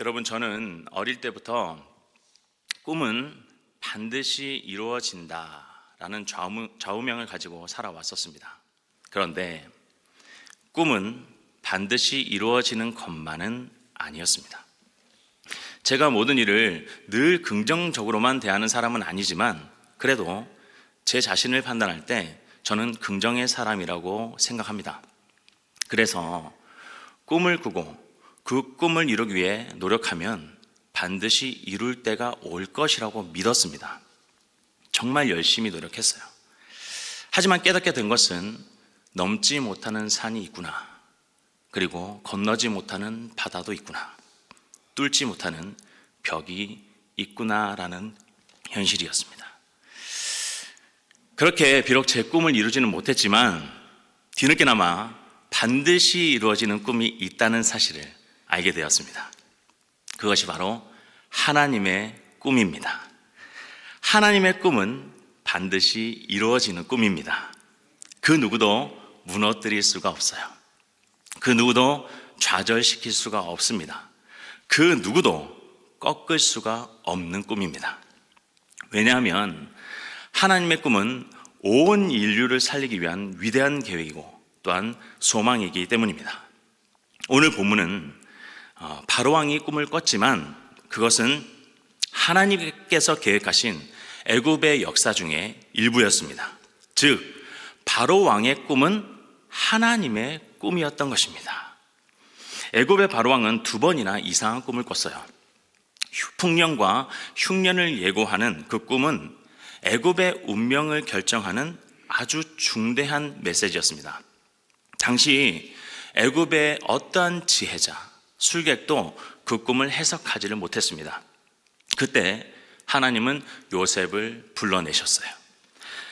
여러분, 저는 어릴 때부터 꿈은 반드시 이루어진다라는 좌우명을 가지고 살아왔었습니다. 그런데 꿈은 반드시 이루어지는 것만은 아니었습니다. 제가 모든 일을 늘 긍정적으로만 대하는 사람은 아니지만 그래도 제 자신을 판단할 때 저는 긍정의 사람이라고 생각합니다. 그래서 꿈을 꾸고 그 꿈을 이루기 위해 노력하면 반드시 이룰 때가 올 것이라고 믿었습니다. 정말 열심히 노력했어요. 하지만 깨닫게 된 것은 넘지 못하는 산이 있구나. 그리고 건너지 못하는 바다도 있구나. 뚫지 못하는 벽이 있구나라는 현실이었습니다. 그렇게 비록 제 꿈을 이루지는 못했지만 뒤늦게나마 반드시 이루어지는 꿈이 있다는 사실을 알게 되었습니다. 그것이 바로 하나님의 꿈입니다. 하나님의 꿈은 반드시 이루어지는 꿈입니다. 그 누구도 무너뜨릴 수가 없어요. 그 누구도 좌절시킬 수가 없습니다. 그 누구도 꺾을 수가 없는 꿈입니다. 왜냐하면 하나님의 꿈은 온 인류를 살리기 위한 위대한 계획이고 또한 소망이기 때문입니다. 오늘 본문은 바로왕이 꿈을 꿨지만 그것은 하나님께서 계획하신 애굽의 역사 중에 일부였습니다. 즉 바로왕의 꿈은 하나님의 꿈이었던 것입니다. 애굽의 바로왕은 2번이나 이상한 꿈을 꿨어요. 풍년과 흉년을 예고하는 그 꿈은 애굽의 운명을 결정하는 아주 중대한 메시지였습니다. 당시 애굽의 어떠한 지혜자, 술객도 그 꿈을 해석하지를 못했습니다. 그때 하나님은 요셉을 불러내셨어요.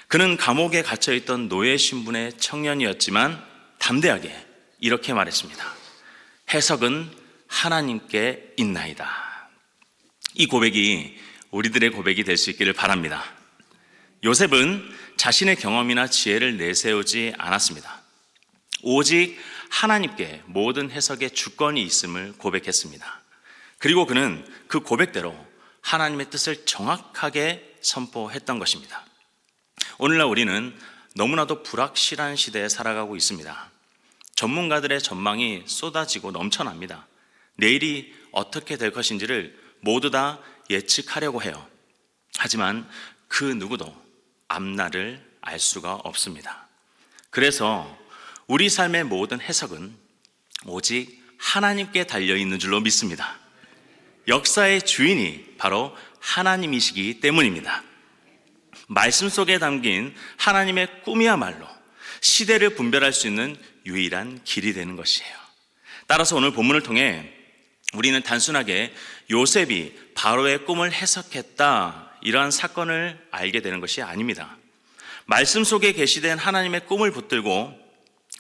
그는 감옥에 갇혀있던 노예 신분의 청년이었지만 담대하게 이렇게 말했습니다. 해석은 하나님께 있나이다. 이 고백이 우리들의 고백이 될 수 있기를 바랍니다. 요셉은 자신의 경험이나 지혜를 내세우지 않았습니다. 오직 하나님께 모든 해석의 주권이 있음을 고백했습니다. 그리고 그는 그 고백대로 하나님의 뜻을 정확하게 선포했던 것입니다. 오늘날 우리는 너무나도 불확실한 시대에 살아가고 있습니다. 전문가들의 전망이 쏟아지고 넘쳐납니다. 내일이 어떻게 될 것인지를 모두 다 예측하려고 해요. 하지만 그 누구도 앞날을 알 수가 없습니다. 그래서 우리 삶의 모든 해석은 오직 하나님께 달려있는 줄로 믿습니다. 역사의 주인이 바로 하나님이시기 때문입니다. 말씀 속에 담긴 하나님의 꿈이야말로 시대를 분별할 수 있는 유일한 길이 되는 것이에요. 따라서 오늘 본문을 통해 우리는 단순하게 요셉이 바로의 꿈을 해석했다 이러한 사건을 알게 되는 것이 아닙니다. 말씀 속에 계시된 하나님의 꿈을 붙들고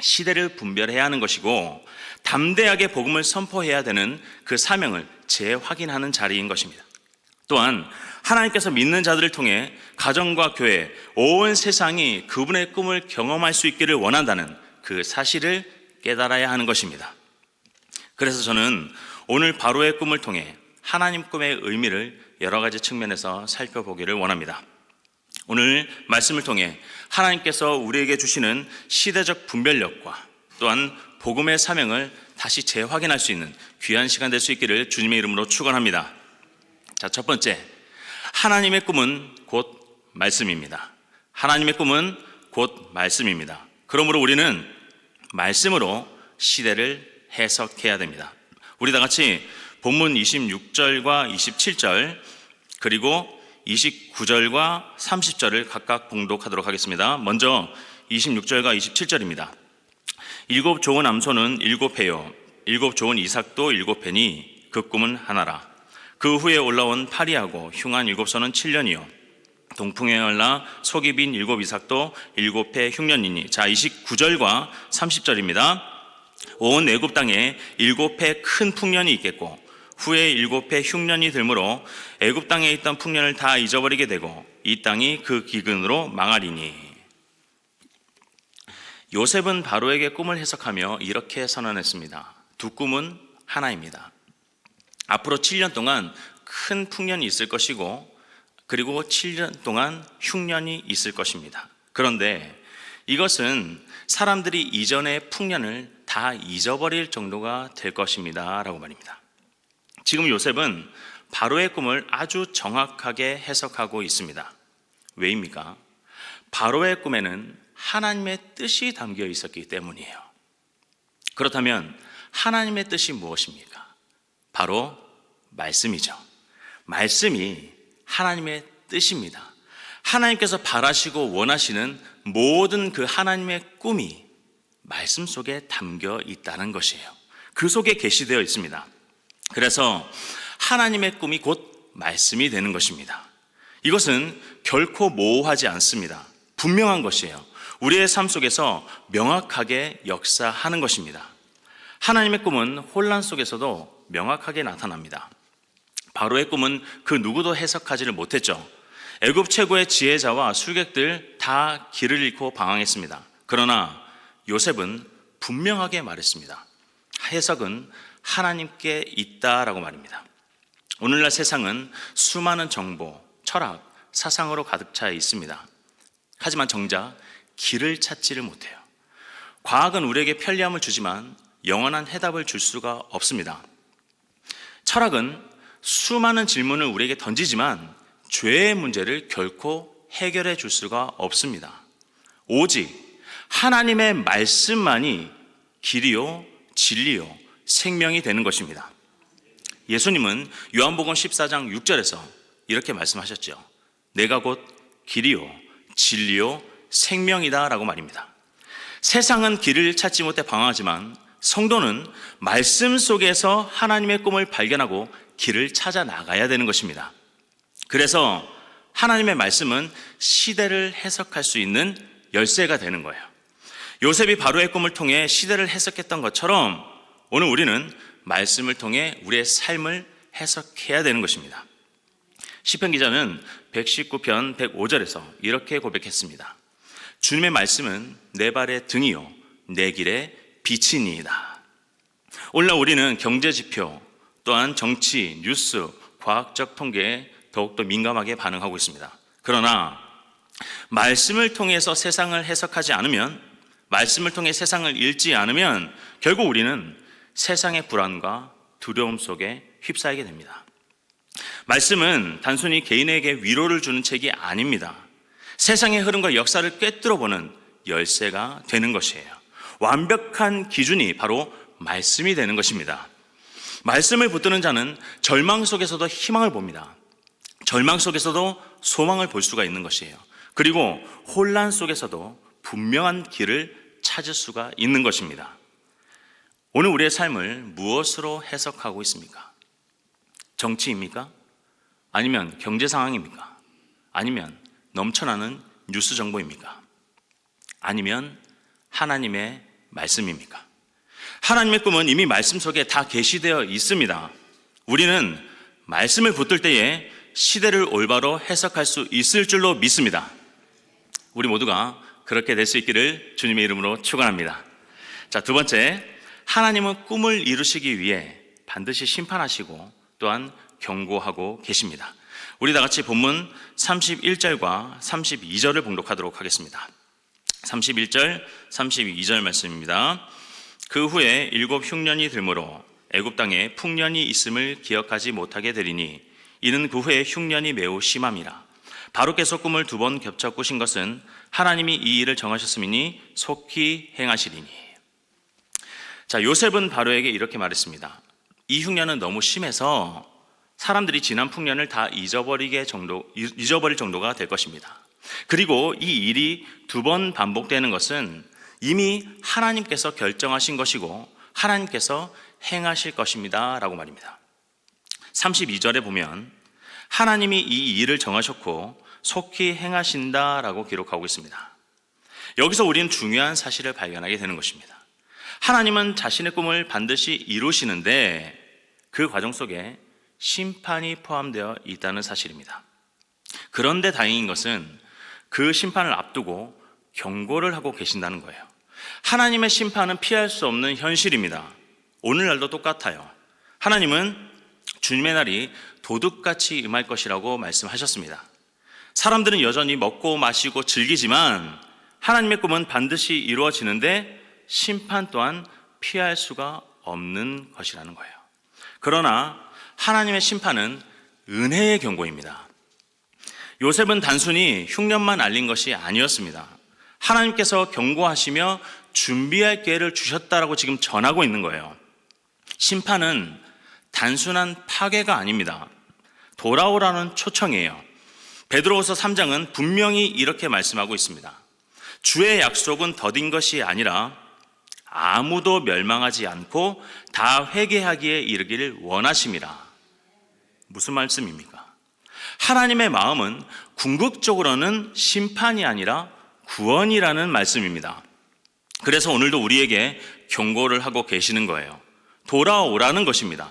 시대를 분별해야 하는 것이고 담대하게 복음을 선포해야 되는 그 사명을 재확인하는 자리인 것입니다. 또한 하나님께서 믿는 자들을 통해 가정과 교회, 온 세상이 그분의 꿈을 경험할 수 있기를 원한다는 그 사실을 깨달아야 하는 것입니다. 그래서 저는 오늘 바로의 꿈을 통해 하나님 꿈의 의미를 여러 가지 측면에서 살펴보기를 원합니다. 오늘 말씀을 통해 하나님께서 우리에게 주시는 시대적 분별력과 또한 복음의 사명을 다시 재확인할 수 있는 귀한 시간 될 수 있기를 주님의 이름으로 축원합니다. 자, 첫 번째, 하나님의 꿈은 곧 말씀입니다. 하나님의 꿈은 곧 말씀입니다. 그러므로 우리는 말씀으로 시대를 해석해야 됩니다. 우리 다 같이 본문 26절과 27절 그리고 29절과 30절을 각각 봉독하도록 하겠습니다. 먼저 26절과 27절입니다. 7 좋은 암소는 7회요 7 좋은 이삭도 7회니 그 꿈은 하나라. 그 후에 올라온 파리하고 흉한 7소는 7년이요 동풍에 얼라 속이 빈 7 이삭도 7회 흉년이니. 자, 29절과 30절입니다. 온 애굽 땅에 7회 큰 풍년이 있겠고 후에 7회 흉년이 들므로 애굽 땅에 있던 풍년을 다 잊어버리게 되고 이 땅이 그 기근으로 망하리니. 요셉은 바로에게 꿈을 해석하며 이렇게 선언했습니다. 두 꿈은 하나입니다. 앞으로 7년 동안 큰 풍년이 있을 것이고 그리고 7년 동안 흉년이 있을 것입니다. 그런데 이것은 사람들이 이전의 풍년을 다 잊어버릴 정도가 될 것입니다 라고 말입니다. 지금 요셉은 바로의 꿈을 아주 정확하게 해석하고 있습니다. 왜입니까? 바로의 꿈에는 하나님의 뜻이 담겨 있었기 때문이에요. 그렇다면 하나님의 뜻이 무엇입니까? 바로 말씀이죠. 말씀이 하나님의 뜻입니다. 하나님께서 바라시고 원하시는 모든 그 하나님의 꿈이 말씀 속에 담겨 있다는 것이에요. 그 속에 계시되어 있습니다. 그래서 하나님의 꿈이 곧 말씀이 되는 것입니다. 이것은 결코 모호하지 않습니다. 분명한 것이에요. 우리의 삶 속에서 명확하게 역사하는 것입니다. 하나님의 꿈은 혼란 속에서도 명확하게 나타납니다. 바로의 꿈은 그 누구도 해석하지를 못했죠. 애굽 최고의 지혜자와 술객들 다 길을 잃고 방황했습니다. 그러나 요셉은 분명하게 말했습니다. 해석은 하나님께 있다라고 말입니다. 오늘날 세상은 수많은 정보, 철학, 사상으로 가득 차 있습니다. 하지만 정작 길을 찾지를 못해요. 과학은 우리에게 편리함을 주지만 영원한 해답을 줄 수가 없습니다. 철학은 수많은 질문을 우리에게 던지지만 죄의 문제를 결코 해결해 줄 수가 없습니다. 오직 하나님의 말씀만이 길이요, 진리요, 생명이 되는 것입니다. 예수님은 요한복음 14장 6절에서 이렇게 말씀하셨죠. 내가 곧 길이요, 진리요, 생명이다 라고 말입니다. 세상은 길을 찾지 못해 방황하지만 성도는 말씀 속에서 하나님의 꿈을 발견하고 길을 찾아 나가야 되는 것입니다. 그래서 하나님의 말씀은 시대를 해석할 수 있는 열쇠가 되는 거예요. 요셉이 바로의 꿈을 통해 시대를 해석했던 것처럼 오늘 우리는 말씀을 통해 우리의 삶을 해석해야 되는 것입니다. 시편 기자는 119편 105절에서 이렇게 고백했습니다. 주님의 말씀은 내 발의 등이요 내 길의 빛이니이다. 오늘날 우리는 경제지표 또한 정치, 뉴스, 과학적 통계에 더욱더 민감하게 반응하고 있습니다. 그러나 말씀을 통해서 세상을 해석하지 않으면, 말씀을 통해 세상을 읽지 않으면 결국 우리는 세상의 불안과 두려움 속에 휩싸이게 됩니다. 말씀은 단순히 개인에게 위로를 주는 책이 아닙니다. 세상의 흐름과 역사를 꿰뚫어보는 열쇠가 되는 것이에요. 완벽한 기준이 바로 말씀이 되는 것입니다. 말씀을 붙드는 자는 절망 속에서도 희망을 봅니다. 절망 속에서도 소망을 볼 수가 있는 것이에요. 그리고 혼란 속에서도 분명한 길을 찾을 수가 있는 것입니다. 오늘 우리의 삶을 무엇으로 해석하고 있습니까? 정치입니까? 아니면 경제 상황입니까? 아니면 넘쳐나는 뉴스 정보입니까? 아니면 하나님의 말씀입니까? 하나님의 꿈은 이미 말씀 속에 다 계시되어 있습니다. 우리는 말씀을 붙들 때에 시대를 올바로 해석할 수 있을 줄로 믿습니다. 우리 모두가 그렇게 될 수 있기를 주님의 이름으로 축원합니다. 자, 두 번째, 하나님은 꿈을 이루시기 위해 반드시 심판하시고 또한 경고하고 계십니다. 우리 다 같이 본문 31절과 32절을 봉독하도록 하겠습니다. 31절, 32절 말씀입니다. 그 후에 7 흉년이 들므로 애굽 땅에 풍년이 있음을 기억하지 못하게 되리니 이는 그 후에 흉년이 매우 심함이라. 바로께서 꿈을 2번 겹쳐 꾸신 것은 하나님이 이 일을 정하셨음이니 속히 행하시리니. 자, 요셉은 바로에게 이렇게 말했습니다. 이 흉년은 너무 심해서 사람들이 지난 풍년을 다 잊어버릴 정도가 될 것입니다. 그리고 이 일이 2번 반복되는 것은 이미 하나님께서 결정하신 것이고 하나님께서 행하실 것입니다 라고 말입니다. 32절에 보면 하나님이 이 일을 정하셨고 속히 행하신다라고 기록하고 있습니다. 여기서 우리는 중요한 사실을 발견하게 되는 것입니다. 하나님은 자신의 꿈을 반드시 이루시는데 그 과정 속에 심판이 포함되어 있다는 사실입니다. 그런데 다행인 것은 그 심판을 앞두고 경고를 하고 계신다는 거예요. 하나님의 심판은 피할 수 없는 현실입니다. 오늘날도 똑같아요. 하나님은 주님의 날이 도둑같이 임할 것이라고 말씀하셨습니다. 사람들은 여전히 먹고 마시고 즐기지만 하나님의 꿈은 반드시 이루어지는데 심판 또한 피할 수가 없는 것이라는 거예요. 그러나 하나님의 심판은 은혜의 경고입니다. 요셉은 단순히 흉년만 알린 것이 아니었습니다. 하나님께서 경고하시며 준비할 기회를 주셨다라고 지금 전하고 있는 거예요. 심판은 단순한 파괴가 아닙니다. 돌아오라는 초청이에요. 베드로후서 3장은 분명히 이렇게 말씀하고 있습니다. 주의 약속은 더딘 것이 아니라 아무도 멸망하지 않고 다 회개하기에 이르기를 원하심이라. 무슨 말씀입니까? 하나님의 마음은 궁극적으로는 심판이 아니라 구원이라는 말씀입니다. 그래서 오늘도 우리에게 경고를 하고 계시는 거예요. 돌아오라는 것입니다.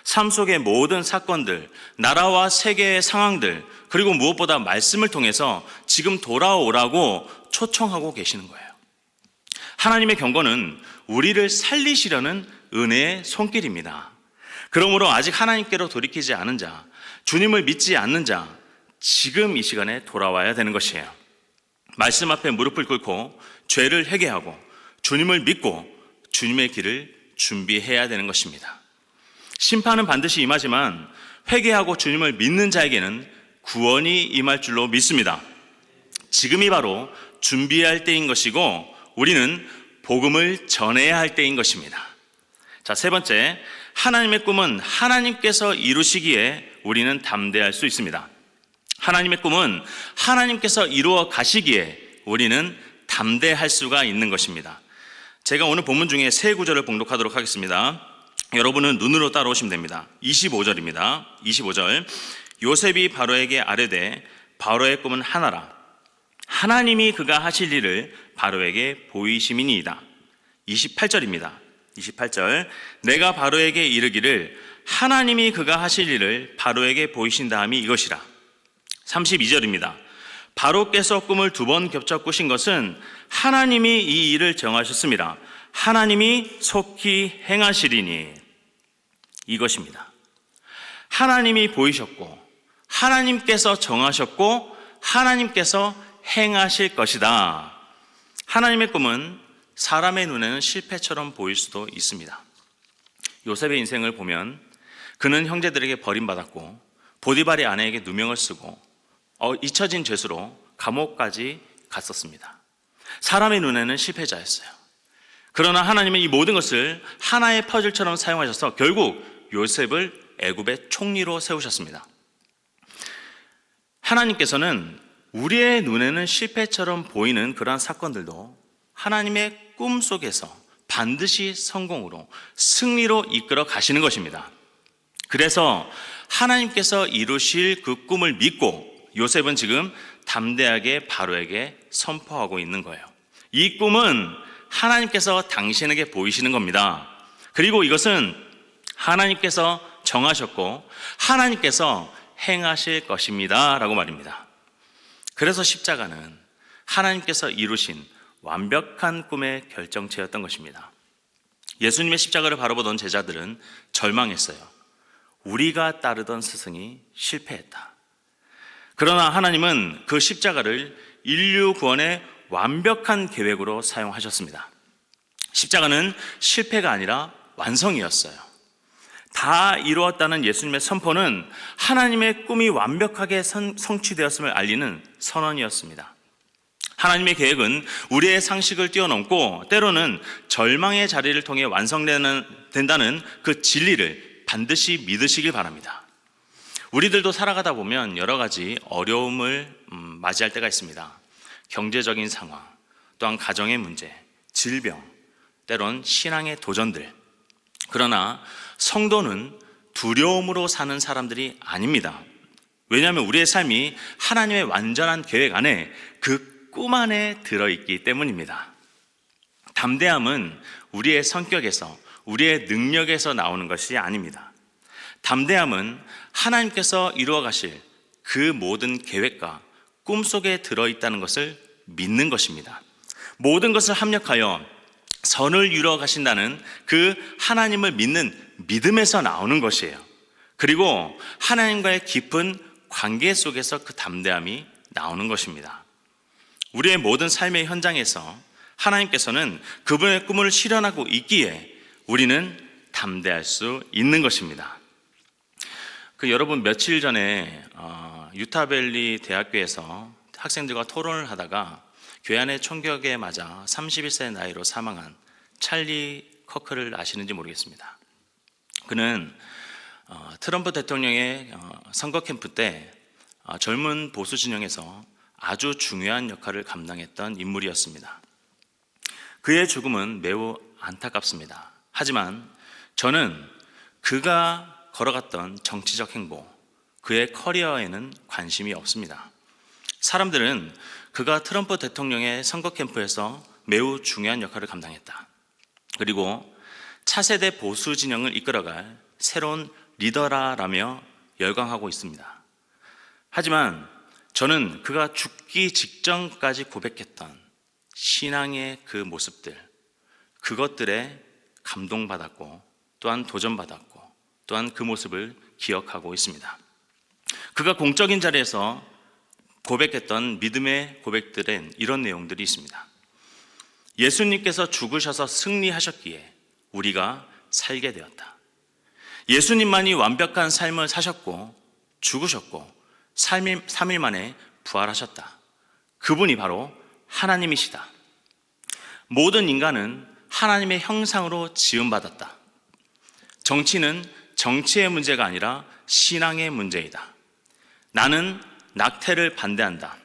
삶 속의 모든 사건들, 나라와 세계의 상황들, 그리고 무엇보다 말씀을 통해서 지금 돌아오라고 초청하고 계시는 거예요. 하나님의 경고는 우리를 살리시려는 은혜의 손길입니다. 그러므로 아직 하나님께로 돌이키지 않은 자, 주님을 믿지 않는 자, 지금 이 시간에 돌아와야 되는 것이에요. 말씀 앞에 무릎을 꿇고 죄를 회개하고 주님을 믿고 주님의 길을 준비해야 되는 것입니다. 심판은 반드시 임하지만 회개하고 주님을 믿는 자에게는 구원이 임할 줄로 믿습니다. 지금이 바로 준비할 때인 것이고 우리는 복음을 전해야 할 때인 것입니다. 자, 세 번째, 하나님의 꿈은 하나님께서 이루시기에 우리는 담대할 수 있습니다. 하나님의 꿈은 하나님께서 이루어 가시기에 우리는 담대할 수가 있는 것입니다. 제가 오늘 본문 중에 세 구절을 봉독하도록 하겠습니다. 여러분은 눈으로 따라오시면 됩니다. 25절입니다. 25절. 요셉이 바로에게 아뢰되 바로의 꿈은 하나라. 하나님이 그가 하실 일을 바로에게 보이심이니이다. 28절입니다. 28절. 내가 바로에게 이르기를 하나님이 그가 하실 일을 바로에게 보이신다함이 이것이라. 32절입니다. 바로께서 꿈을 2번 겹쳐 꾸신 것은 하나님이 이 일을 정하셨습니다. 하나님이 속히 행하시리니. 이것입니다. 하나님이 보이셨고 하나님께서 정하셨고 하나님께서 행하실 것이다. 하나님의 꿈은 사람의 눈에는 실패처럼 보일 수도 있습니다. 요셉의 인생을 보면 그는 형제들에게 버림받았고 보디발의 아내에게 누명을 쓰고 잊혀진 죄수로 감옥까지 갔었습니다. 사람의 눈에는 실패자였어요. 그러나 하나님은 이 모든 것을 하나의 퍼즐처럼 사용하셔서 결국 요셉을 애굽의 총리로 세우셨습니다. 하나님께서는 우리의 눈에는 실패처럼 보이는 그러한 사건들도 하나님의 꿈 속에서 반드시 성공으로 승리로 이끌어 가시는 것입니다. 그래서 하나님께서 이루실 그 꿈을 믿고 요셉은 지금 담대하게 바로에게 선포하고 있는 거예요. 이 꿈은 하나님께서 당신에게 보이시는 겁니다. 그리고 이것은 하나님께서 정하셨고 하나님께서 행하실 것입니다 라고 말입니다. 그래서 십자가는 하나님께서 이루신 완벽한 꿈의 결정체였던 것입니다. 예수님의 십자가를 바라보던 제자들은 절망했어요. 우리가 따르던 스승이 실패했다. 그러나 하나님은 그 십자가를 인류 구원의 완벽한 계획으로 사용하셨습니다. 십자가는 실패가 아니라 완성이었어요. 다 이루었다는 예수님의 선포는 하나님의 꿈이 완벽하게 성취되었음을 알리는 선언이었습니다. 하나님의 계획은 우리의 상식을 뛰어넘고 때로는 절망의 자리를 통해 완성된다는 그 진리를 반드시 믿으시길 바랍니다. 우리들도 살아가다 보면 여러 가지 어려움을 맞이할 때가 있습니다. 경제적인 상황, 또한 가정의 문제, 질병, 때론 신앙의 도전들. 그러나 성도는 두려움으로 사는 사람들이 아닙니다. 왜냐하면 우리의 삶이 하나님의 완전한 계획 안에 그 꿈 안에 들어있기 때문입니다. 담대함은 우리의 성격에서, 우리의 능력에서 나오는 것이 아닙니다. 담대함은 하나님께서 이루어 가실 그 모든 계획과 꿈속에 들어있다는 것을 믿는 것입니다. 모든 것을 합력하여 선을 이루어 가신다는 그 하나님을 믿는 믿음에서 나오는 것이에요. 그리고 하나님과의 깊은 관계 속에서 그 담대함이 나오는 것입니다. 우리의 모든 삶의 현장에서 하나님께서는 그분의 꿈을 실현하고 있기에 우리는 담대할 수 있는 것입니다. 여러분, 며칠 전에 유타밸리 대학교에서 학생들과 토론을 하다가 교회 안의 총격에 맞아 31세 나이로 사망한 찰리 커크를 아시는지 모르겠습니다. 그는 트럼프 대통령의 선거 캠프 때 젊은 보수 진영에서 아주 중요한 역할을 감당했던 인물이었습니다. 그의 죽음은 매우 안타깝습니다. 하지만 저는 그가 걸어갔던 정치적 행보, 그의 커리어에는 관심이 없습니다. 사람들은 그가 트럼프 대통령의 선거 캠프에서 매우 중요한 역할을 감당했다. 그리고 차세대 보수 진영을 이끌어갈 새로운 리더라라며 열광하고 있습니다. 하지만 저는 그가 죽기 직전까지 고백했던 신앙의 그 모습들, 그것들에 감동받았고 또한 도전받았고 또한 그 모습을 기억하고 있습니다. 그가 공적인 자리에서 고백했던 믿음의 고백들엔 이런 내용들이 있습니다. 예수님께서 죽으셔서 승리하셨기에 우리가 살게 되었다. 예수님만이 완벽한 삶을 사셨고 죽으셨고 3일 만에 부활하셨다. 그분이 바로 하나님이시다. 모든 인간은 하나님의 형상으로 지음받았다. 정치는 정치의 문제가 아니라 신앙의 문제이다. 나는 낙태를 반대한다.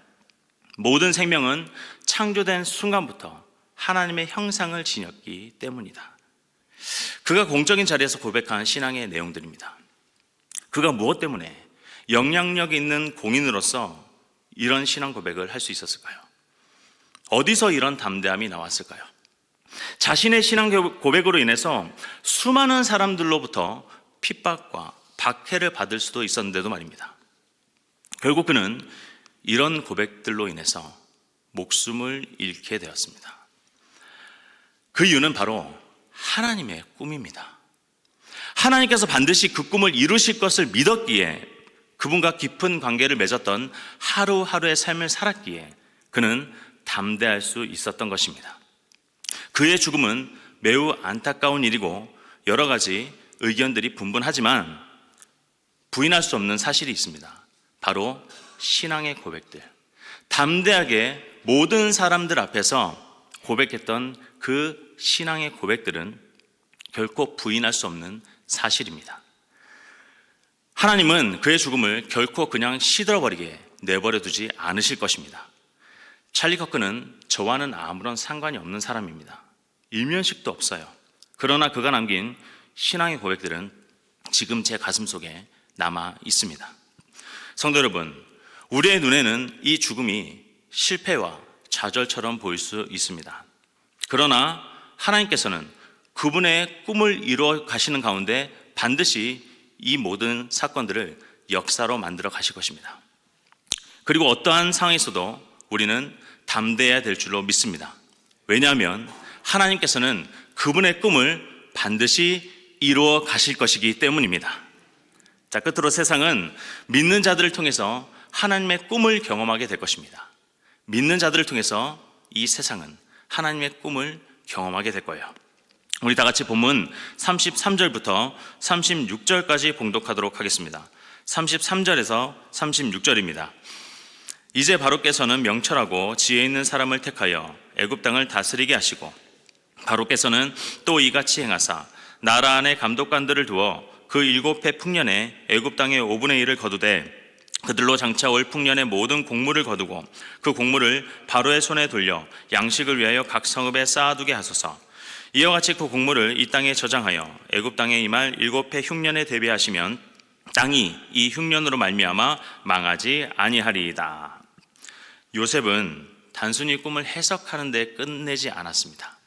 모든 생명은 창조된 순간부터 하나님의 형상을 지녔기 때문이다. 그가 공적인 자리에서 고백한 신앙의 내용들입니다. 그가 무엇 때문에 영향력 있는 공인으로서 이런 신앙 고백을 할 수 있었을까요? 어디서 이런 담대함이 나왔을까요? 자신의 신앙 고백으로 인해서 수많은 사람들로부터 핍박과 박해를 받을 수도 있었는데도 말입니다. 결국 그는 이런 고백들로 인해서 목숨을 잃게 되었습니다. 그 이유는 바로 하나님의 꿈입니다. 하나님께서 반드시 그 꿈을 이루실 것을 믿었기에, 그분과 깊은 관계를 맺었던 하루하루의 삶을 살았기에 그는 담대할 수 있었던 것입니다. 그의 죽음은 매우 안타까운 일이고 여러 가지 의견들이 분분하지만 부인할 수 없는 사실이 있습니다. 바로 신앙의 고백들, 담대하게 모든 사람들 앞에서 고백했던 그 신앙의 고백들은 결코 부인할 수 없는 사실입니다. 하나님은 그의 죽음을 결코 그냥 시들어버리게 내버려 두지 않으실 것입니다. 찰리 커크는 저와는 아무런 상관이 없는 사람입니다. 일면식도 없어요. 그러나 그가 남긴 신앙의 고백들은 지금 제 가슴 속에 남아 있습니다. 성도 여러분, 우리의 눈에는 이 죽음이 실패와 좌절처럼 보일 수 있습니다. 그러나 하나님께서는 그분의 꿈을 이루어 가시는 가운데 반드시 이 모든 사건들을 역사로 만들어 가실 것입니다. 그리고 어떠한 상황에서도 우리는 담대해야 될 줄로 믿습니다. 왜냐하면 하나님께서는 그분의 꿈을 반드시 이루어 가실 것이기 때문입니다. 자, 끝으로 세상은 믿는 자들을 통해서 하나님의 꿈을 경험하게 될 것입니다. 믿는 자들을 통해서 이 세상은 하나님의 꿈을 경험하게 될 거예요. 우리 다 같이 본문 33절부터 36절까지 봉독하도록 하겠습니다. 33절에서 36절입니다. 이제 바로께서는 명철하고 지혜 있는 사람을 택하여 애굽 땅을 다스리게 하시고, 바로께서는 또 이같이 행하사 나라 안에 감독관들을 두어 그 7해 풍년에 애굽 땅의 5분의 1을 거두되 그들로 장차 올 풍년의 모든 곡물을 거두고 그 곡물을 바로의 손에 돌려 양식을 위하여 각 성읍에 쌓아두게 하소서. 이와 같이 그 곡물을 이 땅에 저장하여 애굽 땅에 임할 7해 흉년에 대비하시면 땅이 이 흉년으로 말미암아 망하지 아니하리이다. 요셉은 단순히 꿈을 해석하는 데 끝내지 않았습니다.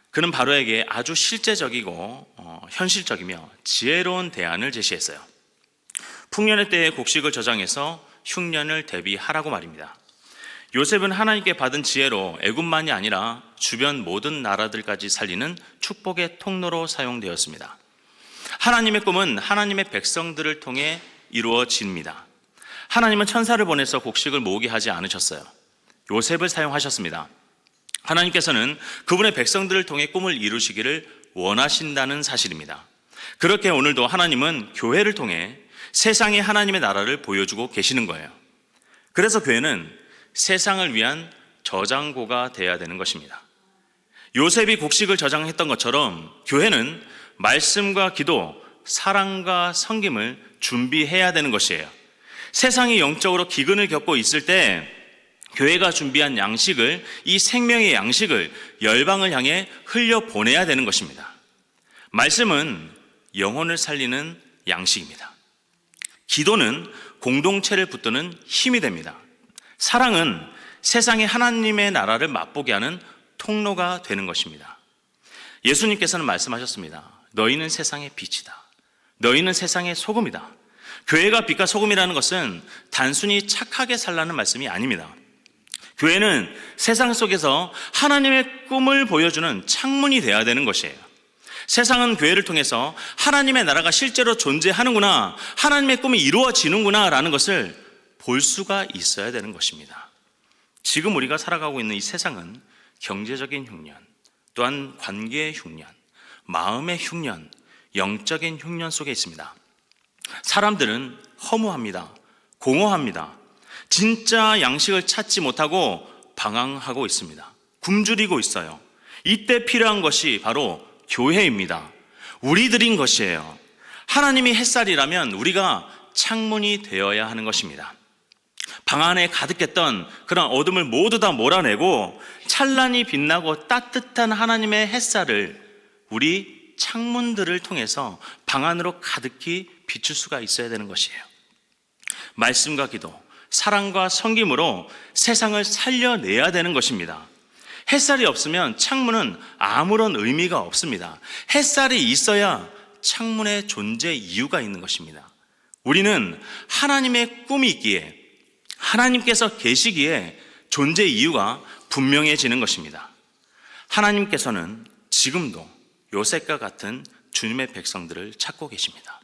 그는 바로에게 아주 실제적이고 현실적이며 지혜로운 대안을 제시했어요. 풍년의 때에 곡식을 저장해서 흉년을 대비하라고 말입니다. 요셉은 하나님께 받은 지혜로 애굽만이 아니라 주변 모든 나라들까지 살리는 축복의 통로로 사용되었습니다. 하나님의 꿈은 하나님의 백성들을 통해 이루어집니다. 하나님은 천사를 보내서 곡식을 모으게 하지 않으셨어요. 요셉을 사용하셨습니다. 하나님께서는 그분의 백성들을 통해 꿈을 이루시기를 원하신다는 사실입니다. 그렇게 오늘도 하나님은 교회를 통해 세상에 하나님의 나라를 보여주고 계시는 거예요. 그래서 교회는 세상을 위한 저장고가 되어야 되는 것입니다. 요셉이 곡식을 저장했던 것처럼 교회는 말씀과 기도, 사랑과 섬김을 준비해야 되는 것이에요. 세상이 영적으로 기근을 겪고 있을 때 교회가 준비한 양식을, 이 생명의 양식을 열방을 향해 흘려보내야 되는 것입니다. 말씀은 영혼을 살리는 양식입니다. 기도는 공동체를 붙드는 힘이 됩니다. 사랑은 세상에 하나님의 나라를 맛보게 하는 통로가 되는 것입니다. 예수님께서는 말씀하셨습니다. 너희는 세상의 빛이다. 너희는 세상의 소금이다. 교회가 빛과 소금이라는 것은 단순히 착하게 살라는 말씀이 아닙니다. 교회는 세상 속에서 하나님의 꿈을 보여주는 창문이 되어야 되는 것이에요. 세상은 교회를 통해서 하나님의 나라가 실제로 존재하는구나, 하나님의 꿈이 이루어지는구나 라는 것을 볼 수가 있어야 되는 것입니다. 지금 우리가 살아가고 있는 이 세상은 경제적인 흉년, 또한 관계의 흉년, 마음의 흉년, 영적인 흉년 속에 있습니다. 사람들은 허무합니다. 공허합니다. 진짜 양식을 찾지 못하고 방황하고 있습니다. 굶주리고 있어요. 이때 필요한 것이 바로 교회입니다. 우리들인 것이에요. 하나님이 햇살이라면 우리가 창문이 되어야 하는 것입니다. 방 안에 가득했던 그런 어둠을 모두 다 몰아내고 찬란히 빛나고 따뜻한 하나님의 햇살을 우리 창문들을 통해서 방 안으로 가득히 비출 수가 있어야 되는 것이에요. 말씀과 기도, 사랑과 섬김으로 세상을 살려내야 되는 것입니다. 햇살이 없으면 창문은 아무런 의미가 없습니다. 햇살이 있어야 창문의 존재 이유가 있는 것입니다. 우리는 하나님의 꿈이 있기에, 하나님께서 계시기에 존재 이유가 분명해지는 것입니다. 하나님께서는 지금도 요셉과 같은 주님의 백성들을 찾고 계십니다.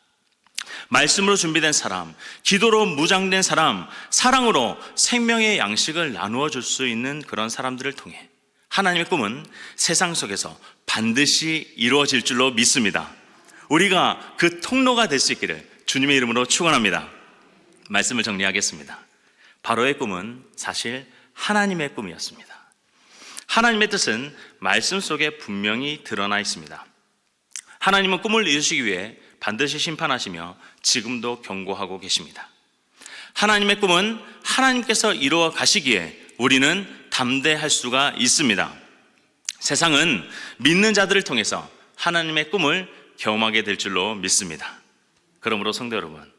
말씀으로 준비된 사람, 기도로 무장된 사람, 사랑으로 생명의 양식을 나누어 줄 수 있는 그런 사람들을 통해 하나님의 꿈은 세상 속에서 반드시 이루어질 줄로 믿습니다. 우리가 그 통로가 될 수 있기를 주님의 이름으로 축원합니다. 말씀을 정리하겠습니다. 바로의 꿈은 사실 하나님의 꿈이었습니다. 하나님의 뜻은 말씀 속에 분명히 드러나 있습니다. 하나님은 꿈을 이루시기 위해 반드시 심판하시며 지금도 경고하고 계십니다. 하나님의 꿈은 하나님께서 이루어 가시기에 우리는 담대할 수가 있습니다. 세상은 믿는 자들을 통해서 하나님의 꿈을 경험하게 될 줄로 믿습니다. 그러므로 성도 여러분,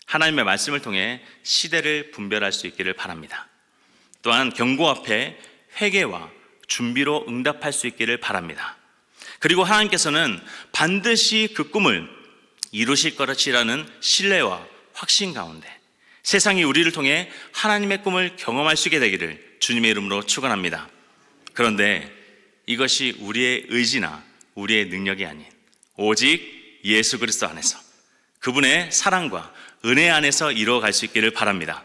하나님의 말씀을 통해 시대를 분별할 수 있기를 바랍니다. 또한 경고 앞에 회개와 준비로 응답할 수 있기를 바랍니다. 그리고 하나님께서는 반드시 그 꿈을 이루실 것이라는 신뢰와 확신 가운데 세상이 우리를 통해 하나님의 꿈을 경험할 수 있게 되기를 주님의 이름으로 축원합니다. 그런데 이것이 우리의 의지나 우리의 능력이 아닌 오직 예수 그리스도 안에서, 그분의 사랑과 은혜 안에서 이루어갈 수 있기를 바랍니다.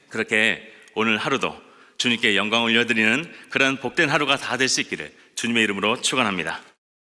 그렇게 오늘 하루도 주님께 영광을 올려드리는 그런 복된 하루가 다 될 수 있기를 주님의 이름으로 축원합니다.